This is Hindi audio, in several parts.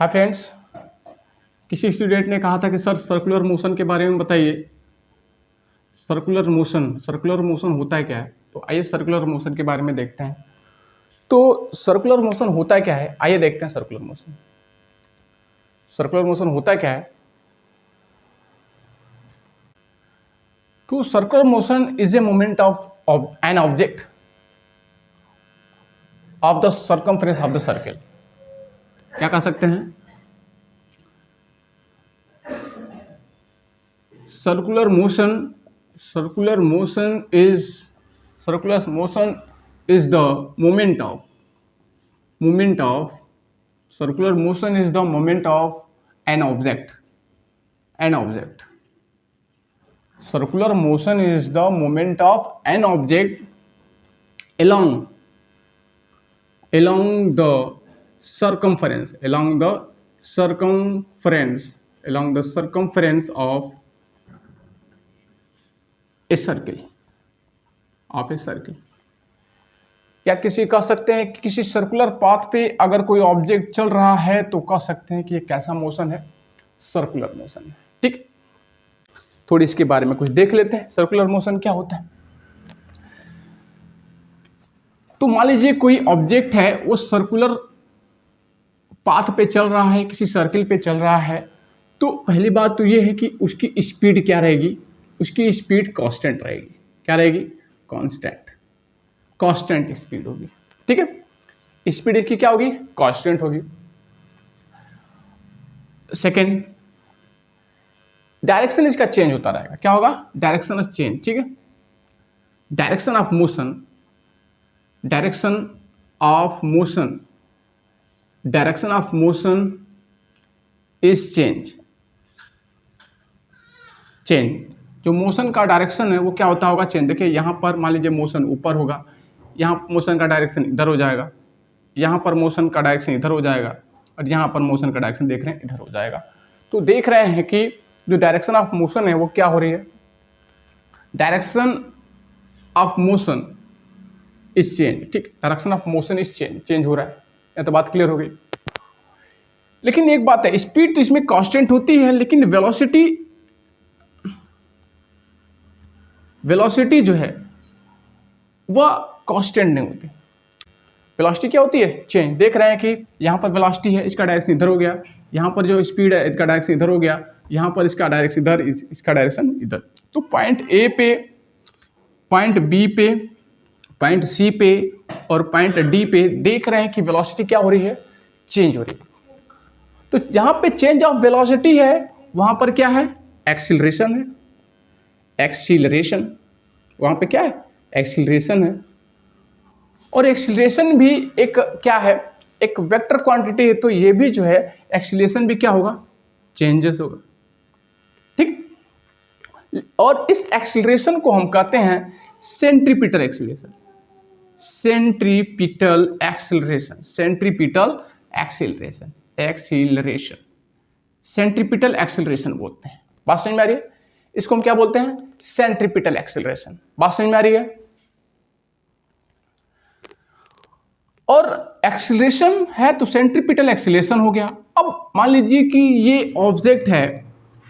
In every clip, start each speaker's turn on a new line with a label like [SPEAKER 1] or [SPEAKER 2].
[SPEAKER 1] हाय फ्रेंड्स, किसी स्टूडेंट ने कहा था कि सर सर्कुलर मोशन के बारे में बताइए। सर्कुलर मोशन होता है क्या है? तो आइए सर्कुलर मोशन के बारे में देखते हैं। तो सर्कुलर मोशन होता है क्या है, आइए देखते हैं। सर्कुलर मोशन होता क्या है? तो circular motion is a moment of an object of the circumference of the circle. क्या कह सकते हैं? Circular motion is the moment of circular motion is the moment of an object. Circular motion is the moment of an object along the circumference of a circle. या किसी कह सकते हैं कि किसी सर्कुलर पाथ पे अगर कोई ऑब्जेक्ट चल रहा है तो कह सकते हैं कि ये कैसा मोशन है? सर्कुलर मोशन है। ठीक, थोड़ी इसके बारे में कुछ देख लेते हैं। सर्कुलर मोशन क्या होता है? तो मान लीजिए कोई ऑब्जेक्ट है, वो सर्कुलर पाथ पे चल रहा है, किसी सर्किल पे चल रहा है। तो पहली बात तो ये है कि उसकी स्पीड क्या रहेगी? उसकी स्पीड कांस्टेंट रहेगी। क्या रहेगी? कांस्टेंट स्पीड होगी। ठीक है, स्पीड इसकी क्या होगी? कांस्टेंट होगी। सेकेंड, डायरेक्शन इसका चेंज होता रहेगा। क्या होगा? Direction of change. ठीक है, direction of motion is change. जो मोशन का डायरेक्शन है वो क्या होता होगा? चेंज। देखिए यहाँ पर मान लीजिए मोशन ऊपर होगा, यहाँ मोशन का डायरेक्शन इधर हो जाएगा, यहाँ पर मोशन का डायरेक्शन इधर हो जाएगा, और यहाँ पर मोशन का डायरेक्शन देख रहे हैं इधर हो जाएगा। तो देख रहे हैं कि जो डायरेक्शन ऑफ मोशन है वो क्या हो रही है? Direction of motion is change. ठीक, direction of motion is change हो रहा है। या तो बात क्लियर हो गई। लेकिन एक बात है, स्पीड तो इसमें कांस्टेंट होती है, लेकिन वेलोसिटी जो है वह कांस्टेंट नहीं होती। वेलोसिटी क्या होती है? चेंज। देख रहे हैं कि यहाँ पर वेलोसिटी है, इसका डायरेक्शन इधर हो गया, यहाँ पर जो स्पीड है इसका डायरेक्शन इधर हो गया, यहाँ पर इसका डायरेक्शन इधर, इसका डायरेक्शन इधर। तो पॉइंट ए पे, पॉइंट बी पे, पॉइंट सी पे और पॉइंट डी पे देख रहे हैं कि वेलोसिटी क्या हो रही है? चेंज हो रही है। तो जहाँ पे चेंज ऑफ वेलोसिटी है वहाँ पर क्या है? एक्सीलरेशन है। वहाँ पे क्या है? एक्सीलरेशन है। और एक्सीलरेशन भी एक क्या है? एक वेक्टर क्वांटिटी है। तो ये भी जो है एक्सीलरेशन भी क्या होगा? चेंजेस होगा। ठीक, और इस एक्सीलरेशन को हम कहते हैं सेंट्रीपिटल एक्सीलरेशन। सेंट्रीपिटल एक्सीलरेशन बोलते हैं। बात समझ में आ रही है? इसको हम क्या बोलते हैं? Centripetal acceleration. बात समझ में आ रही है? और एक्सीलरेशन है तो सेंट्रीपिटल एक्सीलरेशन हो गया। अब मान लीजिए कि ये ऑब्जेक्ट है,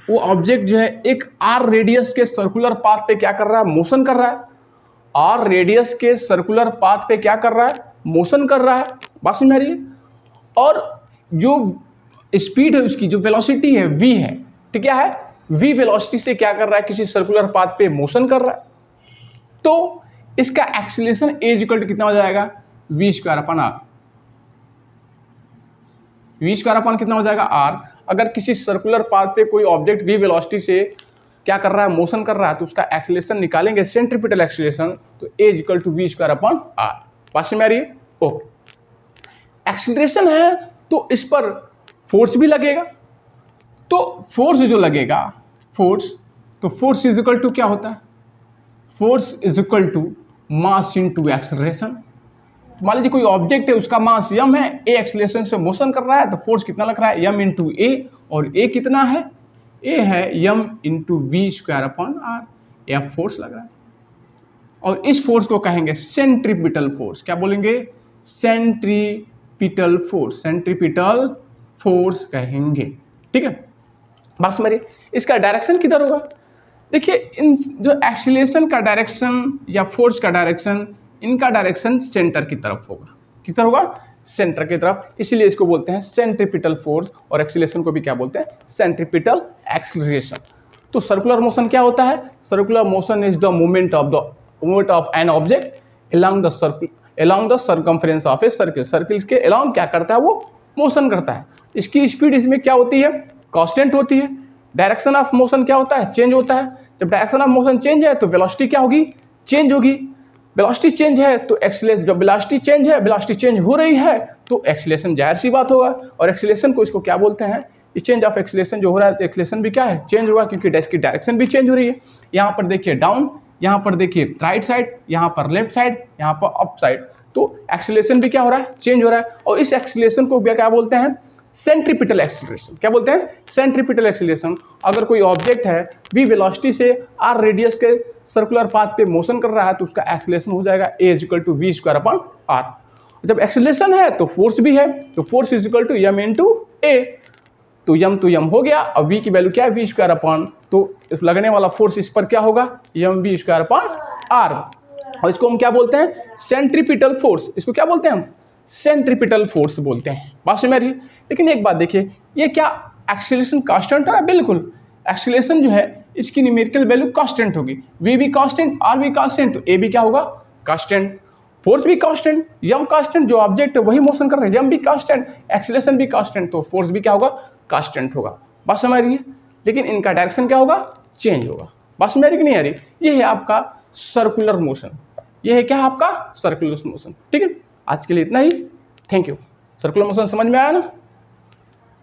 [SPEAKER 1] वो ऑब्जेक्ट जो है एक आर रेडियस के सर्कुलर पाथ पे क्या कर रहा है? मोशन कर रहा है। आर रेडियस के सर्कुलर पाथ पे क्या कर रहा है? मोशन कर रहा है। बात समझ में आ रही है? और जो स्पीड है उसकी, जो वेलोसिटी है v है। ठीक, क्या है? v वेलोसिटी से क्या कर रहा है? किसी सर्कुलर पाथ पे मोशन कर रहा है। तो इसका एक्सीलरेशन ए इक्वल टू कितना हो जाएगा? v square upon r. v square upon कितना हो जाएगा? आर। अगर किसी सर्कुलर पाथ पे कोई ऑब्जेक्ट v वेलोसिटी से क्या कर रहा है? मोशन कर रहा है, तो उसका एक्सीलरेशन निकालेंगे सेंट्रीपिटल एक्सीलरेशन, तो a equal to v square upon r. बात समझ में आ रही है? ओके। एक्सीलरेशन है तो इस पर फोर्स भी लगेगा। तो फोर्स जो लगेगा, फोर्स इज इक्वल टू क्या होता है? Force is equal to mass into acceleration. मान लीजिए कोई ऑब्जेक्ट है, उसका मास m है, a एक्सीलरेशन से मोशन कर रहा है, तो फोर्स कितना लग रहा है? m into a. और a कितना है? a है m into v square upon r. यह फोर्स लग रहा है। और इस फोर्स को कहेंगे सेंट्रीपिटल फोर्स। क्या बोलेंगे? सेंट्रीपिटल फोर्स कहेंगे। ठीक है, बात समझिए। इसका डायरेक्शन किधर होगा? देखिए, इन जो एक्सीलरेशन का डायरेक्शन या फोर्स का डायरेक्शन, इनका डायरेक्शन सेंटर की तरफ होगा। किधर होगा? सेंटर की तरफ। इसीलिए इसको बोलते हैं सेंट्रीपिटल फोर्स, और एक्सीलरेशन को भी क्या बोलते हैं? Centripetal acceleration. तो सर्कुलर मोशन क्या होता है? Circular motion is the movement of an object along the circumference of a circle. Circle के along क्या करता है? वो मोशन करता है। इसकी स्पीड इसमें क्या होती है? कांस्टेंट होती है। डायरेक्शन ऑफ मोशन क्या होता है? चेंज होता है। जब डायरेक्शन ऑफ मोशन चेंज है तो वेलोसिटी क्या होगी? चेंज होगी। वेलोसिटी चेंज है तो एक्सीलरेशन, जब वेलोसिटी चेंज है, वेलोसिटी चेंज हो रही है तो एक्सीलरेशन जाहिर सी बात होगा। और एक्सीलरेशन को इसको क्या बोलते हैं? चेंज ऑफ एक्सीलरेशन जो हो रहा है तो एक्सीलरेशन भी क्या है? चेंज होगा, क्योंकि इसकी डायरेक्शन भी चेंज हो रही है। यहाँ पर देखिए डाउन, यहाँ पर देखिए राइट साइड, यहाँ पर लेफ्ट साइड, यहाँ पर अप साइड, तो एक्सीलरेशन भी क्या हो रहा है? चेंज हो रहा है। और इस एक्सीलरेशन को क्या बोलते हैं? Centripetal acceleration. क्या बोलते हैं? Centripetal acceleration. अगर कोई ऑब्जेक्ट है v वेलोसिटी से r रेडियस के सर्कुलर पाथ पे मोशन कर रहा है तो उसका एक्सीलरेशन हो जाएगा a = v²/r। जब एक्सीलरेशन है तो फोर्स भी है, तो force is equal to m × a। तो m तो m हो गया, अब v की वैल्यू क्या है? v²/, तो इस लगने वाला फोर्स इस पर क्या होगा? mv²/r। और इसको हम क्या बोलते हैं? Centripetal force. इसको क्या बोलते हैं हम? सेंट्रीपिटल फोर्स बोलते हैं। बात समझ में आ रही है? लेकिन एक बात देखिए, ये क्या एक्सीलरेशन कांस्टेंट है? बिल्कुल। एक्सीलरेशन जो है इसकी न्यूमेरिकल वैल्यू कांस्टेंट होगी। v भी कांस्टेंट, r भी कांस्टेंट, तो a भी क्या होगा? कांस्टेंट। फोर्स भी कांस्टेंट, m कांस्टेंट, जो ऑब्जेक्ट है वही मोशन कर रहे हैं, m भी कांस्टेंट, एक्सीलरेशन भी कांस्टेंट, तो फोर्स भी क्या होगा? कांस्टेंट होगा। बात समझ रही है? लेकिन इनका डायरेक्शन क्या होगा? चेंज होगा। बात समझ रही कि नहीं आ रही? ये है आपका सर्कुलर मोशन। ये है क्या? आपका सर्कुलर मोशन। ठीक है, आज के लिए इतना ही। Thank you. सर्कुलर मोशन समझ में आया ना?